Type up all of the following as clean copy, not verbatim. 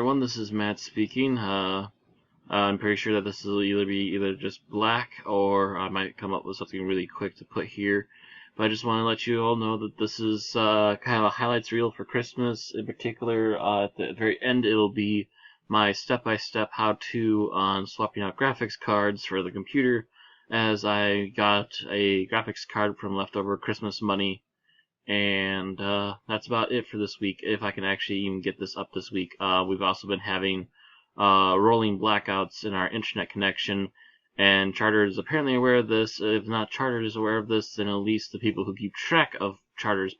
everyone, this is Matt speaking. I'm pretty sure that this will either be just black, or I might come up with something really quick to put here. But I just want to let you all know that this is kind of a highlights reel for Christmas. In particular, at the very end, it'll be my step-by-step how-to on swapping out graphics cards for the computer, as I got a graphics card from leftover Christmas money. And that's about it for this week, if I can actually even get this up this week. We've also been having rolling blackouts in our internet connection, and Charter is apparently aware of this. If not Charter is aware of this, then at least the people who keep track of Charter's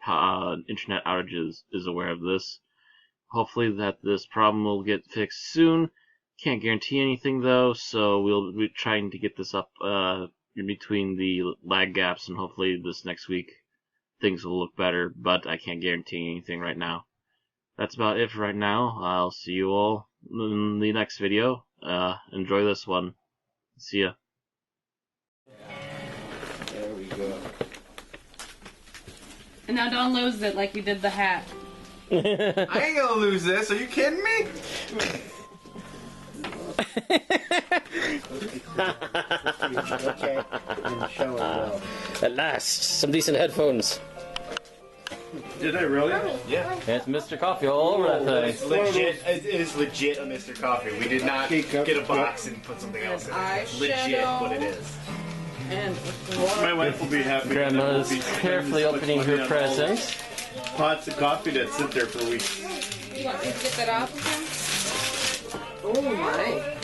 internet outages is aware of this. Hopefully that this problem will get fixed soon. Can't guarantee anything though, so we'll be trying to get this up in between the lag gaps, and hopefully this next week things will look better, but I can't guarantee anything right now. That's about it for right now. I'll see you all in the next video. Enjoy this one. See ya. There we go. And now don't lose it like you did the hat. I ain't gonna lose this. Are you kidding me? Okay, and show it well. At last, some decent headphones. Did I really? Yeah. It's Mr. Coffee all over that thing. It's legit. It is legit a Mr. Coffee. We did not get a box and put something else in it. It's legit what it is. And My wife will be happy. Grandma's We'll be carefully opening her present. Pots of coffee that sit there for weeks. you want me to get that off again? Oh my.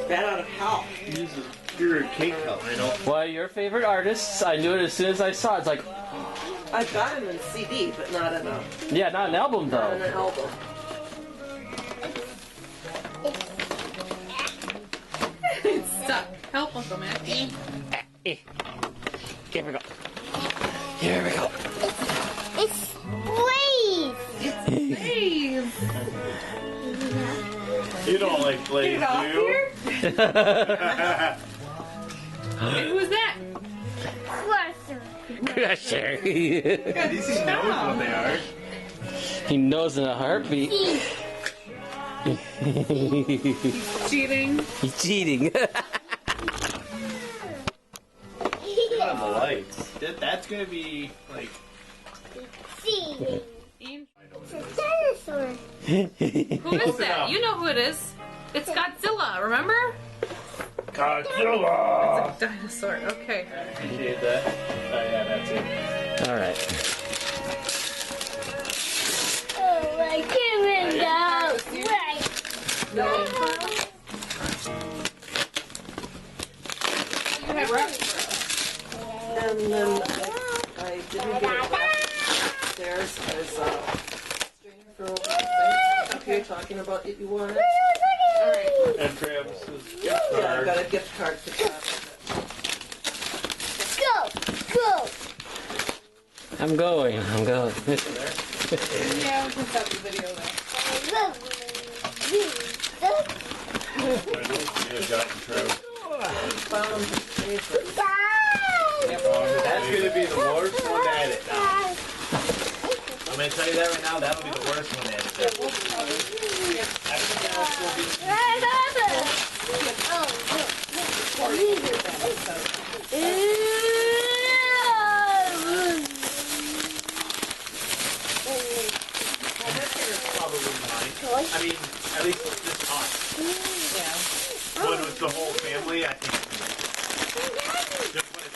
Bad out of hell. You're a cake cup. I know. Why, your favorite artists? I knew it as soon as I saw it. It's like, I've got him in CD, but not in a yeah, not an album not in though. an album. It's stuck. Help Uncle Matthew. Here we go. Here we go. It's Blaze! Dave! You don't like Blaze, Get off do you? here? Hey, who was that? Crusher. At least he knows what they are. He knows in a heartbeat. Cheating. He's cheating. Turn on the lights. That's gonna be like. See, Ian? it's a dinosaur. Who is that? You know who it is. It's Godzilla, remember? Godzilla! It's a dinosaur. Okay. I appreciate that. Oh yeah, that's it. All right. Oh, my goodness, no. Right. No. You have rocks for us. And then I didn't get it upstairs because strainer for old thing. Up here talking about if you want it. Alright. And Travis's gift Yeah, I card. got a gift card for that. Go. I'm going. I'm going. Yeah, we can stop the video though. I don't see a Jack and Travis. Found his favorite. That's gonna be the worst one to edit now. I'm gonna tell you that right now. That'll be the worst one to edit. Everything else will be. Well, this here is probably mine. I mean, at least just us. Yeah. When it's the whole family, I think. Just when it's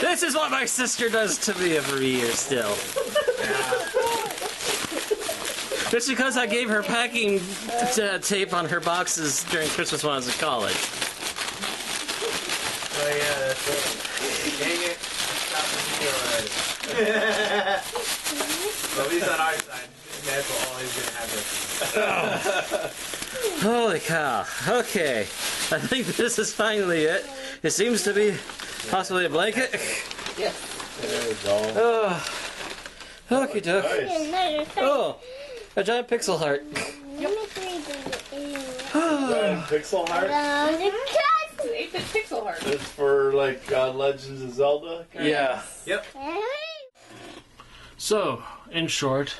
This is what my sister does to me every year still. Just because I gave her packing tape on her boxes during Christmas when I was in college. Oh yeah, that's it. Dang it. Stop the video already. At least on our side. That's always gonna happen. Holy cow. Okay. I think this is finally it. It seems to be possibly a blanket. Yes. There we go. Oh. Okie doke. Another thing. Oh. A giant pixel heart. Let me read it. Pixel heart. Around the It's an 8-bit pixel heart. It's for like Legends of Zelda. Yeah. Yep. castle. So, in short,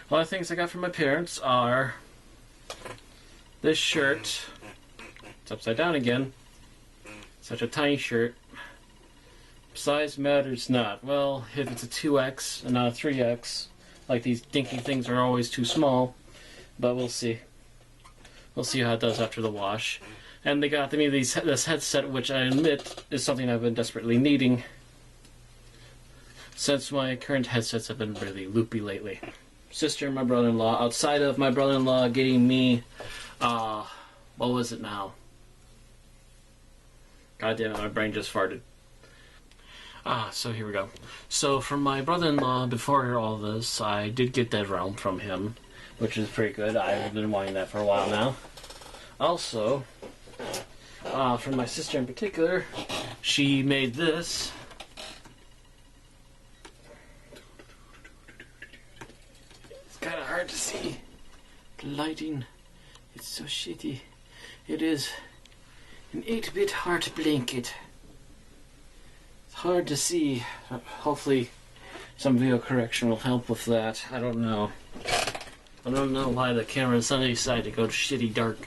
all the things I got from my parents are this shirt. It's upside down again. Such a tiny shirt. Size matters not. Well, if it's a 2X and not a 3X, like these dinky things are always too small. But we'll see. We'll see how it does after the wash. And they got me this headset, which I admit is something I've been desperately needing, since my current headsets have been really loopy lately. Sister and my brother-in-law, outside of my brother-in-law getting me, what was it now? God damn it, my brain just farted. So here we go. So from my brother-in-law, before all this, I did get Dead Realm from him, which is pretty good. I've been wanting that for a while now. Also, from my sister in particular, she made this. It's kind of hard to see. The lighting, it's so shitty. It is an 8-bit heart blanket. It's hard to see. Hopefully some video correction will help with that. I don't know. I don't know why the camera suddenly decided to go shitty dark.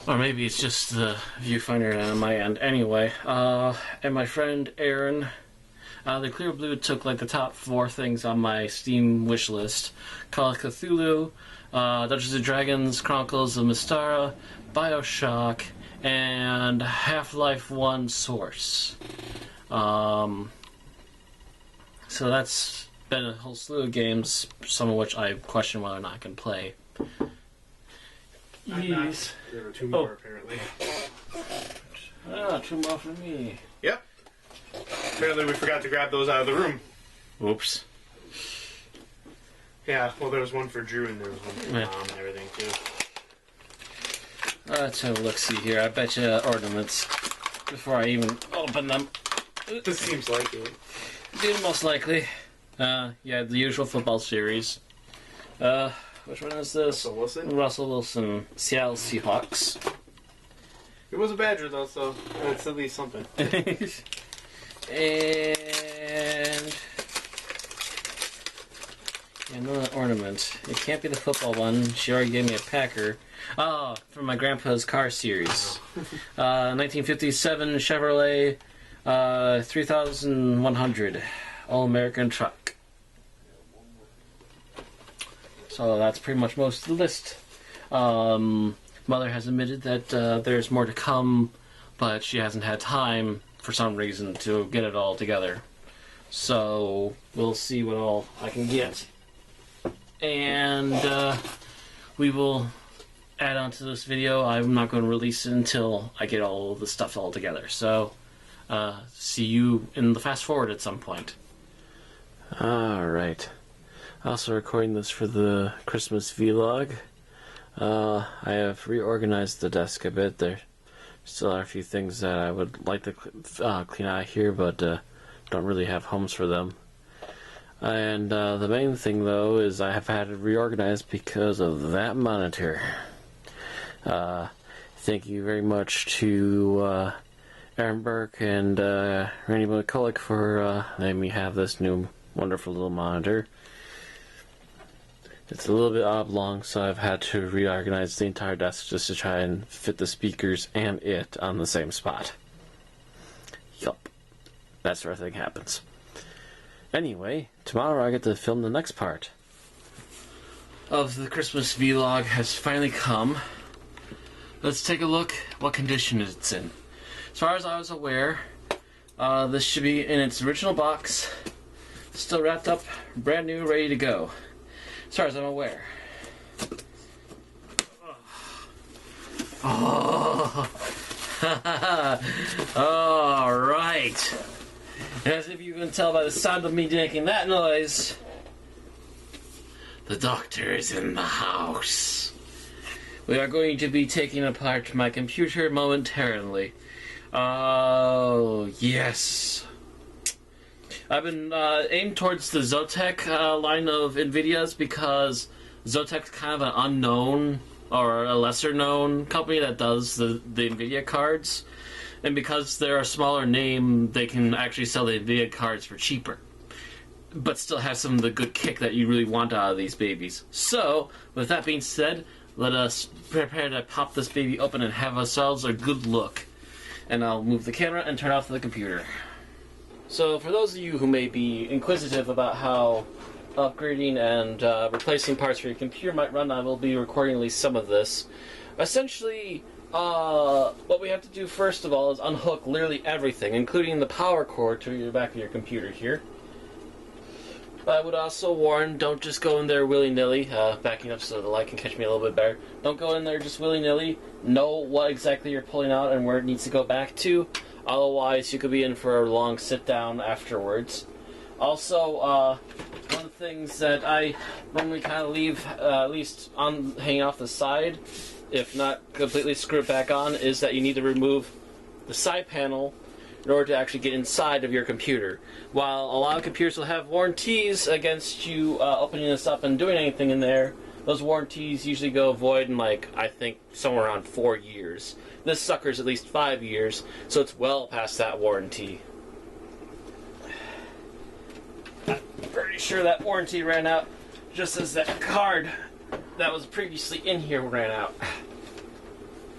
Or maybe it's just the viewfinder on my end. Anyway, and my friend Aaron, the Clear Blue took like the top 4 things on my Steam wish list. Call of Cthulhu, Dungeons & Dragons, Chronicles of Mystara, Bioshock, and Half-Life 1 Source. So that's been a whole slew of games, some of which I question whether or not I can play. Yes. There were 2 more apparently. 2 more for me. Yep. Apparently we forgot to grab those out of the room. Oops. Yeah, well there was one for Drew and there was one for Yeah. Mom and everything too. Let's have a look-see here. I bet you ornaments before I even open them. This seems like it. Dude, most likely. Yeah, the usual football series. Which one is this? Russell Wilson? Russell Wilson, Seattle Seahawks. It was a Badger though, so that's at least something. And another ornament. It can't be the football one. She already gave me a Packer. Oh, from my grandpa's car series. 1957 Chevrolet 3100 All-American truck. So that's pretty much most of the list. Mother has admitted that there's more to come, but she hasn't had time for some reason to get it all together. So we'll see what all I can get. And we will add on to this video. I'm not going to release it until I get all the stuff all together. So see you in the fast forward at some point. Alright. Also recording this for the Christmas vlog. I have reorganized the desk a bit. There still are a few things that I would like to clean out here, but don't really have homes for them. And the main thing, though, is I have had it reorganized because of that monitor. Thank you very much to Aaron Burke and Randy McCulloch for letting me have this new wonderful little monitor. It's a little bit oblong, so I've had to reorganize the entire desk just to try and fit the speakers and it on the same spot. Yup. That sort of thing happens. Anyway, tomorrow I get to film the next part of the Christmas vlog has finally come. Let's take a look what condition it's in. As far as I was aware, this should be in its original box, still wrapped up, brand new, ready to go. As far as I'm aware. Oh. Alright. As if you can tell by the sound of me making that noise, the doctor is in the house. We are going to be taking apart my computer momentarily. Oh, yes. I've been aimed towards the Zotac line of NVIDIAs because Zotac's kind of an unknown or a lesser known company that does the NVIDIA cards. And because they're a smaller name, they can actually sell the NVIDIA cards for cheaper, but still have some of the good kick that you really want out of these babies. So, with that being said, let us prepare to pop this baby open and have ourselves a good look. And I'll move the camera and turn off the computer. So, for those of you who may be inquisitive about how upgrading and replacing parts for your computer might run, I will be recording at least some of this. Essentially, what we have to do first of all is unhook literally everything, including the power cord to the back of your computer here. I would also warn, don't just go in there willy-nilly, backing up so the light can catch me a little bit better. Don't go in there just willy-nilly. Know what exactly you're pulling out and where it needs to go back to. Otherwise, you could be in for a long sit-down afterwards. Also, one of the things that I normally kind of leave, at least on hanging off the side, if not completely screw it back on, is that you need to remove the side panel in order to actually get inside of your computer. While a lot of computers will have warranties against you opening this up and doing anything in there, those warranties usually go void in, like, I think somewhere around 4 years. This sucker's at least 5 years, so it's well past that warranty. I'm pretty sure that warranty ran out just as that card that was previously in here ran out.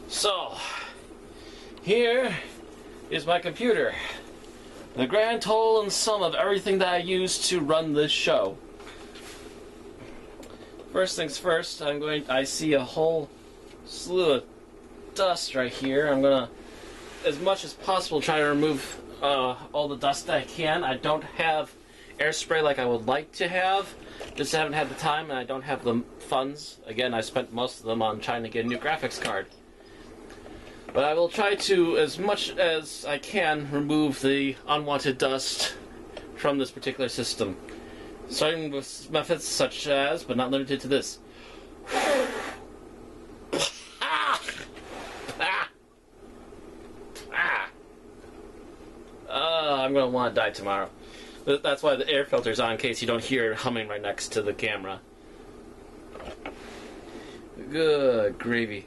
So, here is my computer. The grand total and sum of everything that I used to run this show. First things first, I see a whole slew of dust right here. I'm gonna, as much as possible, try to remove all the dust that I can. I don't have air spray like I would like to have. Just haven't had the time and I don't have the funds. Again, I spent most of them on trying to get a new graphics card. But I will try to, as much as I can, remove the unwanted dust from this particular system. Starting with methods such as, but not limited to this. I'm going to want to die tomorrow. That's why the air filter's on, in case you don't hear it humming right next to the camera. Good gravy.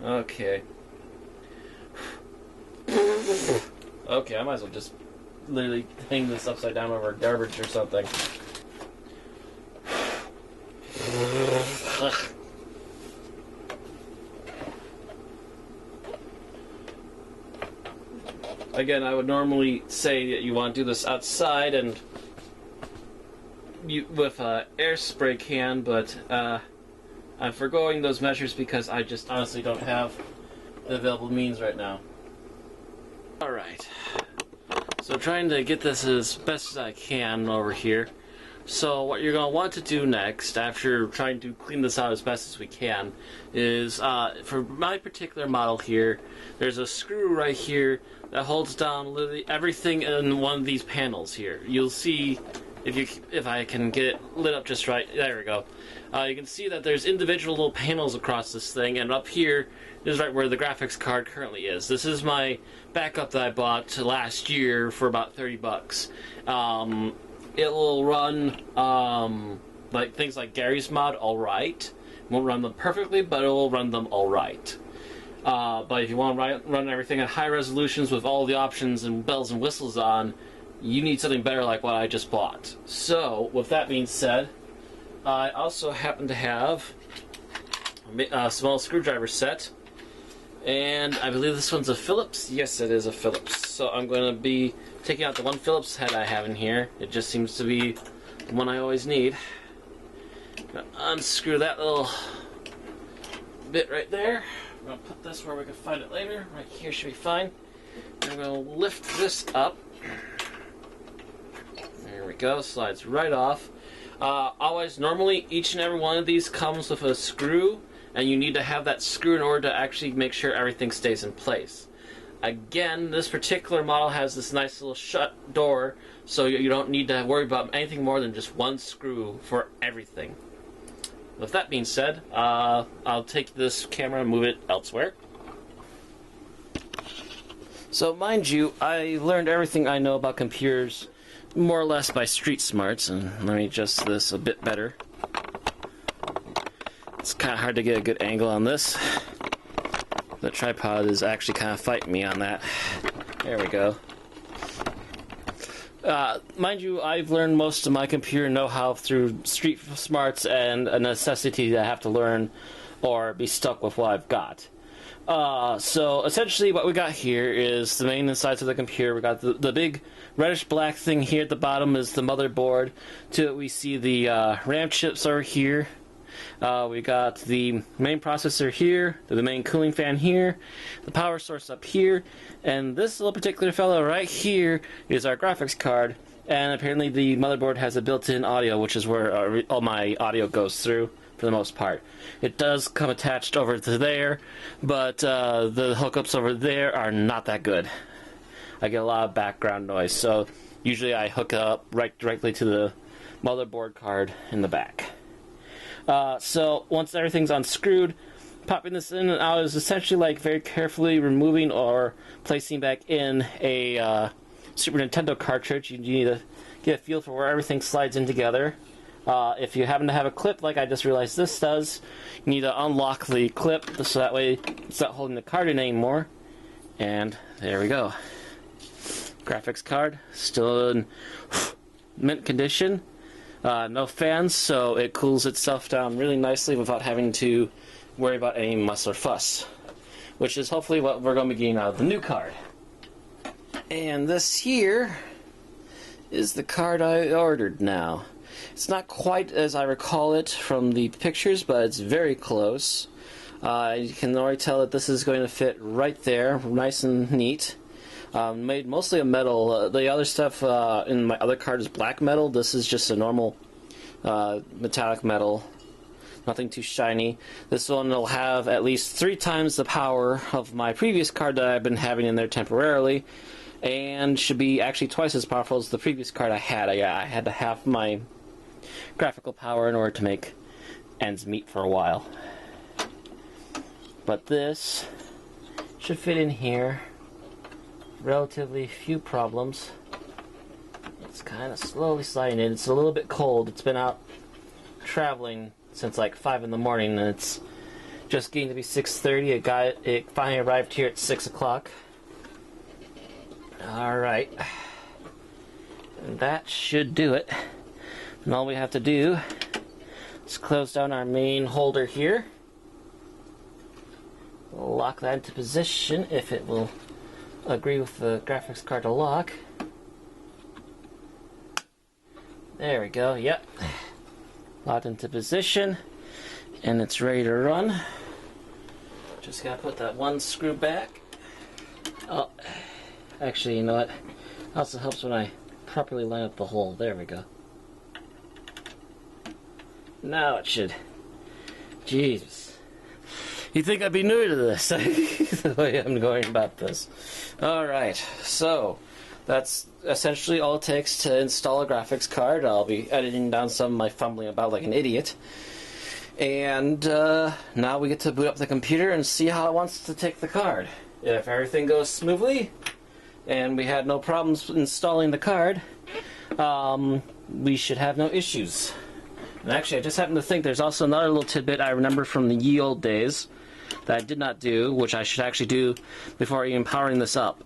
Okay. Okay, I might as well just literally hang this upside down over garbage or something. Again, I would normally say that you want to do this outside and with an air spray can, but I'm foregoing those measures because I just honestly don't have the available means right now. Alright, so trying to get this as best as I can over here. So what you're going to want to do next, after trying to clean this out as best as we can, is, for my particular model here, there's a screw right here that holds down literally everything in one of these panels here. You'll see, if I can get it lit up just right, there we go. You can see that there's individual little panels across this thing, and up here is right where the graphics card currently is. This is my backup that I bought last year for about 30 bucks. It will run like things like Gary's mod alright. Won't run them perfectly, but it will run them alright. But if you want to run everything at high resolutions with all the options and bells and whistles on, you need something better like what I just bought. So, with that being said, I also happen to have a small screwdriver set, and I believe this one's a Phillips. Yes, it is a Phillips. So I'm going to be taking out the one Phillips head I have in here. It just seems to be the one I always need. Gonna unscrew that little bit right there. I'm going to put this where we can find it later. Right here should be fine. I'm going to lift this up. There we go. Slides right off. Always, normally, each and every one of these comes with a screw, and you need to have that screw in order to actually make sure everything stays in place. Again, this particular model has this nice little shut door, so you don't need to worry about anything more than just one screw for everything. With that being said, I'll take this camera and move it elsewhere. So, mind you, I learned everything I know about computers more or less by street smarts, and let me adjust this a bit better. It's kind of hard to get a good angle on this. The tripod is actually kind of fighting me on that. There we go. Mind you, I've learned most of my computer know-how through street smarts and a necessity that I have to learn or be stuck with what I've got. So essentially what we got here is the main insides of the computer. We got the big reddish black thing here at the bottom is the motherboard. To it we see the RAM chips over here. We got the main processor here, the main cooling fan here, the power source up here, and this little particular fellow right here is our graphics card. And apparently the motherboard has a built-in audio, which is where all my audio goes through for the most part. It does come attached over to there, but the hookups over there are not that good. I get a lot of background noise, so usually I hook up directly to the motherboard card in the back. So once everything's unscrewed, popping this in and out is essentially like very carefully removing or placing back in a Super Nintendo cartridge. You need to get a feel for where everything slides in together. If you happen to have a clip like I just realized this does, you need to unlock the clip so that way it's not holding the card in anymore. And there we go. Graphics card still in mint condition. No fans, so it cools itself down really nicely without having to worry about any muss or fuss, which is hopefully what we're going to be getting out of the new card. And this here is the card I ordered now. It's not quite as I recall it from the pictures, but it's very close. You can already tell that this is going to fit right there, nice and neat. Made mostly of metal. The other stuff in my other card is black metal. This is just a normal metallic metal. Nothing too shiny. This one will have at least 3 times the power of my previous card that I've been having in there temporarily, and should be actually twice as powerful as the previous card I had. I had to have my graphical power in order to make ends meet for a while. But this should fit in here. Relatively few problems. It's kind of slowly sliding in. It's a little bit cold. It's been out traveling since like 5 in the morning, and it's just getting to be 6:30. It finally arrived here at 6 o'clock. Alright. And that should do it. And all we have to do is close down our main holder here. Lock that into position if it will agree with the graphics card to lock. There we go, yep. Locked into position, and it's ready to run. Just gotta put that one screw back. Oh, actually, you know what? It also helps when I properly line up the hole. There we go. Now it should. Jesus. You'd think I'd be new to this, the way I'm going about this. Alright, so that's essentially all it takes to install a graphics card. I'll be editing down some of my fumbling about like an idiot. And now we get to boot up the computer and see how it wants to take the card. If everything goes smoothly, and we had no problems installing the card, we should have no issues. And actually, I just happened to think there's also another little tidbit I remember from the ye old days that I did not do, which I should actually do before even powering this up.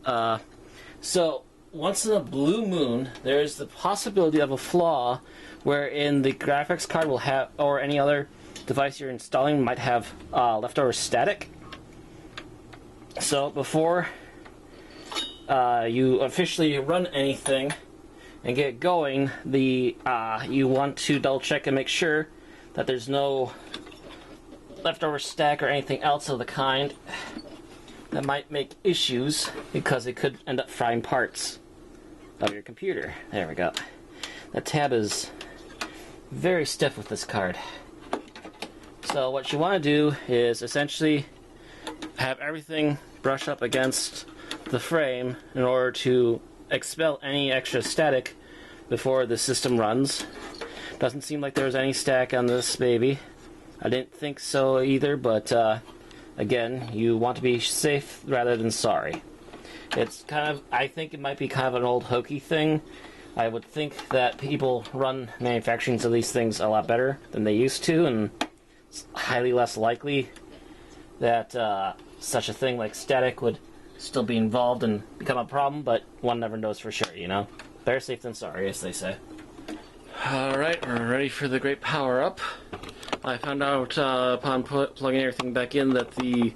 So, once in a blue moon, there's the possibility of a flaw wherein the graphics card will have, or any other device you're installing might have leftover static. So, before you officially run anything and get going, you want to double check and make sure that there's no leftover stack or anything else of the kind that might make issues, because it could end up frying parts of your computer. There we go. The tab is very stiff with this card. So what you want to do is essentially have everything brush up against the frame in order to expel any extra static before the system runs. Doesn't seem like there was any static on this baby. I didn't think so either, but again, you want to be safe rather than sorry. It's kind of, I think it might be kind of an old hokey thing. I would think that people run manufacturing of these things a lot better than they used to, and it's highly less likely that such a thing like static would still be involved and become a problem, but one never knows for sure, you know? Better safe than sorry, as they say. Alright, we're ready for the great power-up. I found out upon plugging everything back in that the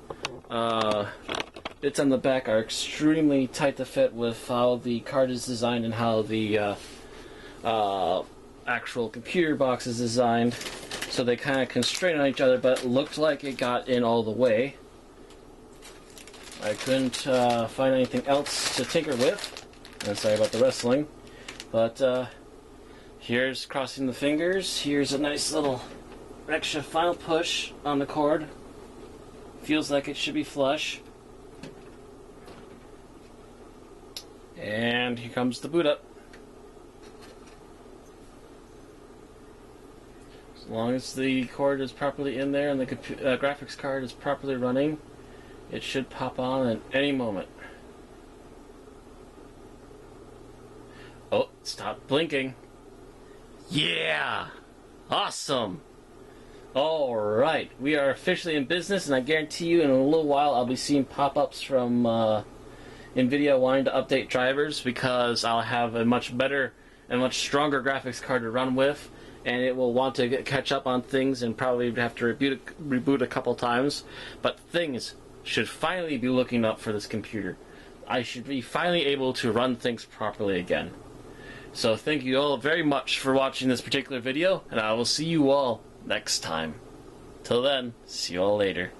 bits on the back are extremely tight to fit with how the card is designed and how the actual computer box is designed. So they kind of constrain on each other, but it looked like it got in all the way. I couldn't find anything else to tinker with. I'm sorry about the wrestling. But here's crossing the fingers. Here's a nice little extra final push on the cord. Feels like it should be flush. And here comes the boot up. As long as the cord is properly in there and the graphics card is properly running, it should pop on at any moment. Oh, stop blinking. Yeah! Awesome! Alright, we are officially in business, and I guarantee you in a little while I'll be seeing pop-ups from NVIDIA wanting to update drivers, because I'll have a much better and much stronger graphics card to run with, and it will want to catch up on things and probably have to reboot a couple times. But things should finally be looking up for this computer. I should be finally able to run things properly again. So thank you all very much for watching this particular video, and I will see you all next time. Till then, see you all later.